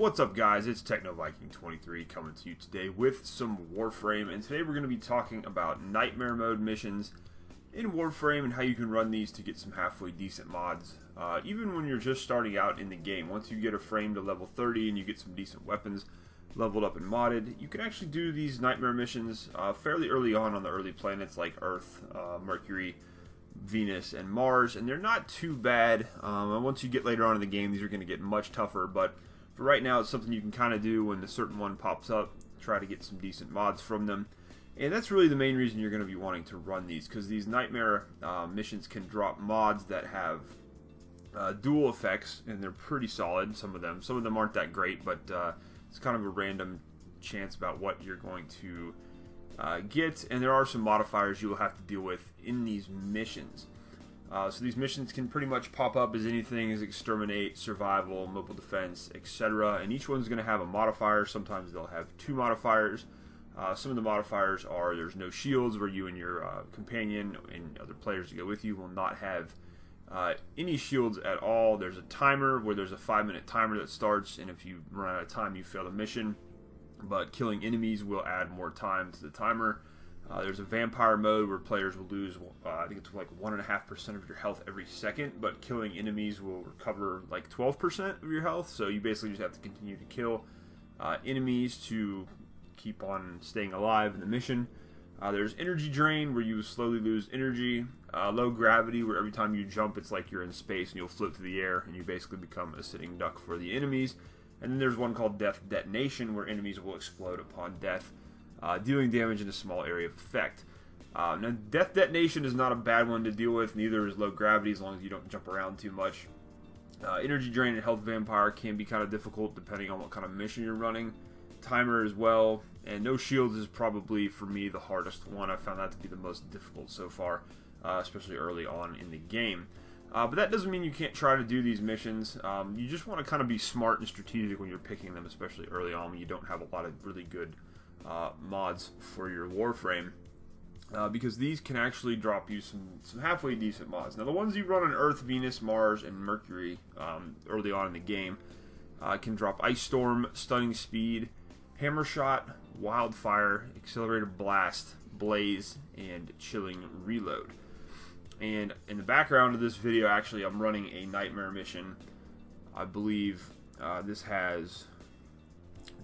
What's up, guys? It's TechnoViking23 coming to you today with some Warframe, and today we're going to be talking about Nightmare Mode missions in Warframe and how you can run these to get some halfway decent mods. Even when you're just starting out in the game, once you get a frame to level 30 and you get some decent weapons leveled up and modded, you can actually do these Nightmare missions fairly early on the early planets like Earth, Mercury, Venus, and Mars, and they're not too bad. And once you get later on in the game, these are going to get much tougher, but for right now, it's something you can kind of do when a certain one pops up, try to get some decent mods from them. And that's really the main reason you're going to be wanting to run these, because these Nightmare missions can drop mods that have dual effects, and they're pretty solid, some of them. Some of them aren't that great, but it's kind of a random chance about what you're going to get, and there are some modifiers you will have to deal with in these missions. So these missions can pretty much pop up as anything as exterminate, survival, mobile defense, etc. And each one's going to have a modifier. Sometimes they'll have two modifiers. Some of the modifiers are there's no shields, where you and your companion and other players to go with you will not have any shields at all. There's a timer where there's a 5-minute timer that starts, and if you run out of time, you fail the mission. But killing enemies will add more time to the timer. There's a vampire mode where players will lose, I think it's like 1.5% of your health every second, but killing enemies will recover like 12% of your health, so you basically just have to continue to kill enemies to keep on staying alive in the mission. There's energy drain, where you slowly lose energy. Low gravity, where every time you jump it's like you're in space and you'll float through the air and you basically become a sitting duck for the enemies. And then there's one called death detonation, where enemies will explode upon death, dealing damage in a small area of effect. Now, death detonation is not a bad one to deal with, neither is low gravity, as long as you don't jump around too much. Energy drain and health vampire can be kind of difficult depending on what kind of mission you're running. Timer as well, and no shields is probably, for me, the hardest one. I found that to be the most difficult so far, especially early on in the game. But that doesn't mean you can't try to do these missions. You just want to kind of be smart and strategic when you're picking them, especially early on when you don't have a lot of really good mods for your Warframe, because these can actually drop you some halfway decent mods. Now, the ones you run on Earth, Venus, Mars, and Mercury early on in the game can drop Ice Storm, Stunning Speed, Hammer Shot, Wildfire, Accelerated Blast, Blaze, and Chilling Reload. And in the background of this video, actually, I'm running a Nightmare mission. I believe this has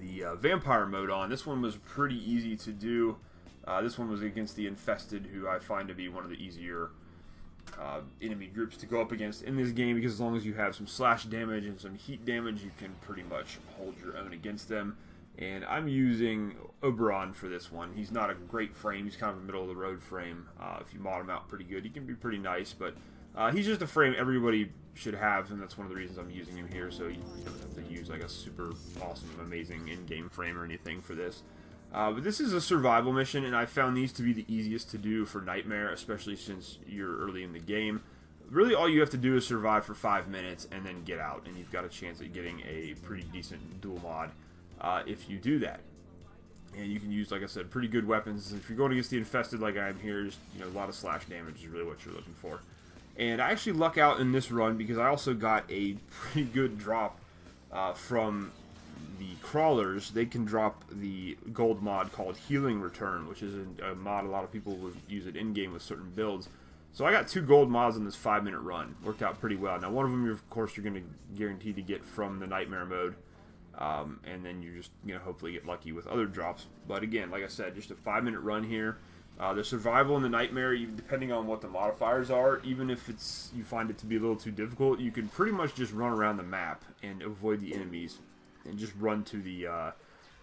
the vampire mode on. This one was pretty easy to do. This one was against the Infested, who I find to be one of the easier enemy groups to go up against in this game, because as long as you have some slash damage and some heat damage, you can pretty much hold your own against them. And I'm using Oberon for this one. He's not a great frame. He's kind of a middle-of-the-road frame. If you mod him out pretty good, he can be pretty nice, but he's just a frame everybody should have, and that's one of the reasons I'm using him here, so you don't have to use like a super awesome, amazing in-game frame or anything for this. But this is a survival mission, and I found these to be the easiest to do for Nightmare, especially since you're early in the game. Really, all you have to do is survive for 5 minutes and then get out, and you've got a chance at getting a pretty decent dual mod if you do that. And you can use, like I said, pretty good weapons. If you're going against the Infested like I am here, just, a lot of slash damage is really what you're looking for. And I actually luck out in this run because I also got a pretty good drop from the crawlers. They can drop the gold mod called Healing Return, which is a mod a lot of people would use it in-game with certain builds. So I got 2 gold mods in this 5-minute run. Worked out pretty well. Now, one of them, of course, you're going to guarantee to get from the Nightmare mode. And then you're just hopefully get lucky with other drops. But again, like I said, just a 5-minute run here. The survival and the Nightmare, depending on what the modifiers are, even if you find it to be a little too difficult, you can pretty much just run around the map and avoid the enemies and just run to the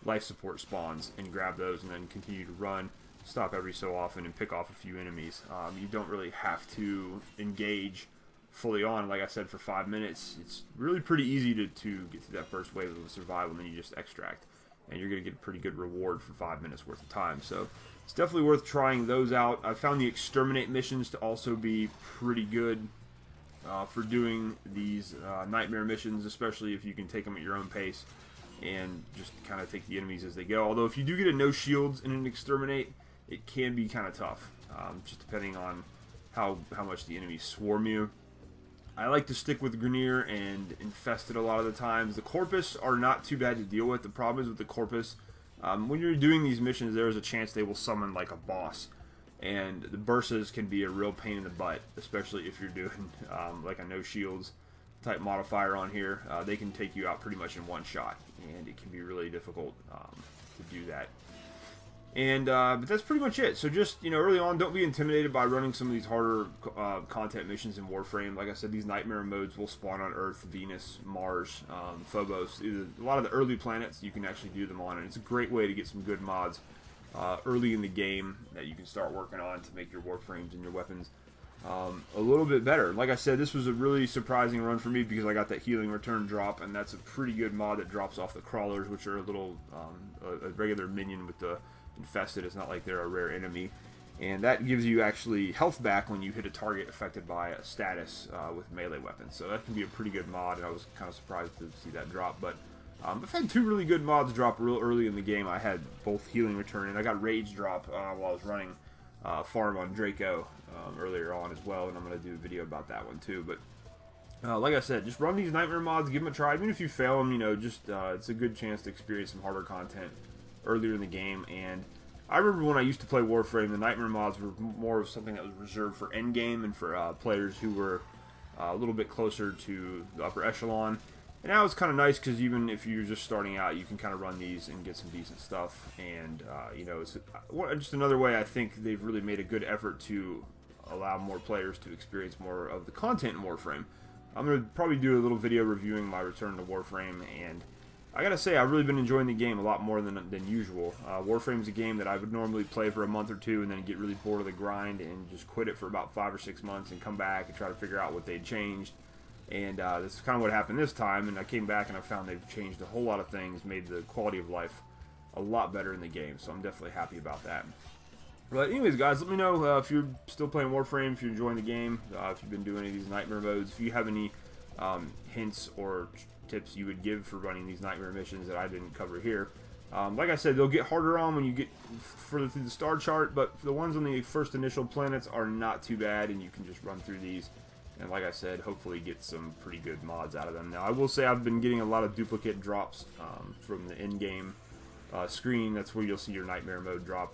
life support spawns and grab those, and then continue to run, stop every so often, and pick off a few enemies. You don't really have to engage fully on, like I said, for 5 minutes. It's really pretty easy to get through that first wave of survival, and then you just extract, and you're going to get a pretty good reward for 5 minutes worth of time. So it's definitely worth trying those out. I found the Exterminate Missions to also be pretty good for doing these Nightmare missions, especially if you can take them at your own pace and just kind of take the enemies as they go. Although if you do get a no shields in an Exterminate, it can be kind of tough, just depending on how much the enemies swarm you. I like to stick with Grenier and Infested a lot of the times. The Corpus are not too bad to deal with. The problem is with the Corpus, when you're doing these missions, there's a chance they will summon like a boss. And the Bursas can be a real pain in the butt, especially if you're doing like a no shields type modifier on here. They can take you out pretty much in one shot, and it can be really difficult to do that. And but that's pretty much it. So just, you know, early on, don't be intimidated by running some of these harder content missions in Warframe. Like I said, these nightmare modes will spawn on Earth, Venus, Mars, Phobos. A lot of the early planets you can actually do them on, and it's a great way to get some good mods early in the game that you can start working on to make your Warframes and your weapons a little bit better. Like I said, this was a really surprising run for me because I got that healing return drop, and that's a pretty good mod that drops off the crawlers, which are a little a regular minion with the Infested. It's not like they're a rare enemy, and that gives you actually health back when you hit a target affected by a status with melee weapons. So that can be a pretty good mod, and I was kind of surprised to see that drop. But I've had two really good mods drop real early in the game. I had both healing return, and I got rage drop while I was running farm on Draco earlier on as well, and I'm going to do a video about that one too. But like I said, just run these nightmare mods, give them a try. Even if you fail them, you know, just it's a good chance to experience some harder content earlier in the game. And I remember when I used to play Warframe, the nightmare mods were more of something that was reserved for endgame and for players who were a little bit closer to the upper echelon. And now it's kind of nice because even if you're just starting out, you can kind of run these and get some decent stuff. And you know, it's just another way I think they've really made a good effort to allow more players to experience more of the content in Warframe. I'm going to probably do a little video reviewing my return to Warframe, and I gotta say, I've really been enjoying the game a lot more than usual. Warframe's a game that I would normally play for a month or two and then get really bored of the grind and just quit it for about 5 or 6 months and come back and try to figure out what they'd changed. And this is kind of what happened this time, and I came back and I found they've changed a whole lot of things, made the quality of life a lot better in the game, so I'm definitely happy about that. But anyways, guys, let me know if you're still playing Warframe, if you're enjoying the game, if you've been doing any of these nightmare modes, if you have any hints or tips you would give for running these nightmare missions that I didn't cover here. Like I said, they'll get harder on when you get further through the star chart, but the ones on the first initial planets are not too bad, and you can just run through these. And like I said, hopefully get some pretty good mods out of them. Now, I will say I've been getting a lot of duplicate drops from the in-game screen. That's where you'll see your nightmare mode drop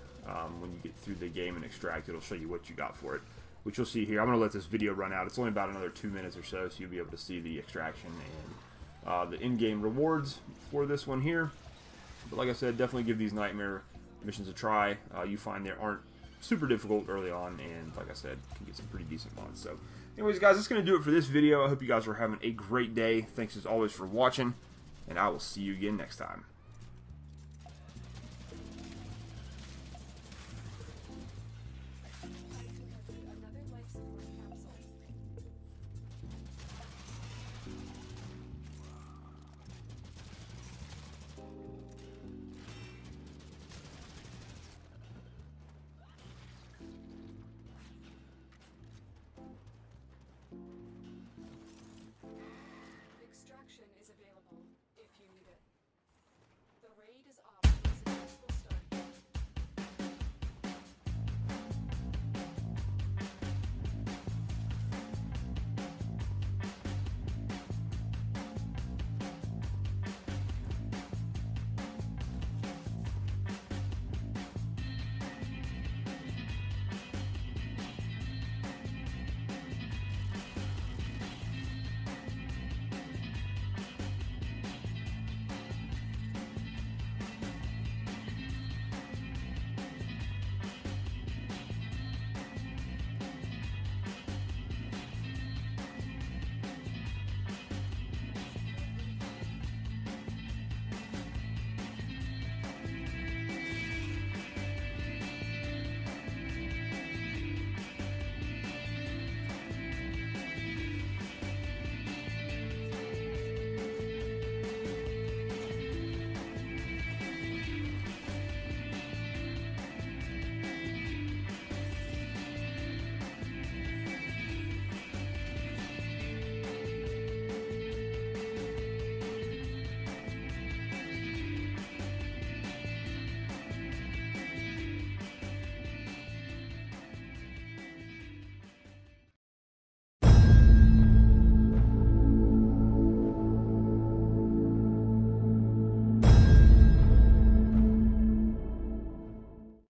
when you get through the game and extract. It'll show you what you got for it, which you'll see here. I'm going to let this video run out. It's only about another 2 minutes or so you'll be able to see the extraction and the in-game rewards for this one here. But like I said, definitely give these nightmare missions a try. You find they aren't super difficult early on, and like I said, can get some pretty decent mods. So anyways, guys, that's going to do it for this video. I hope you guys are having a great day. Thanks as always for watching, and I will see you again next time.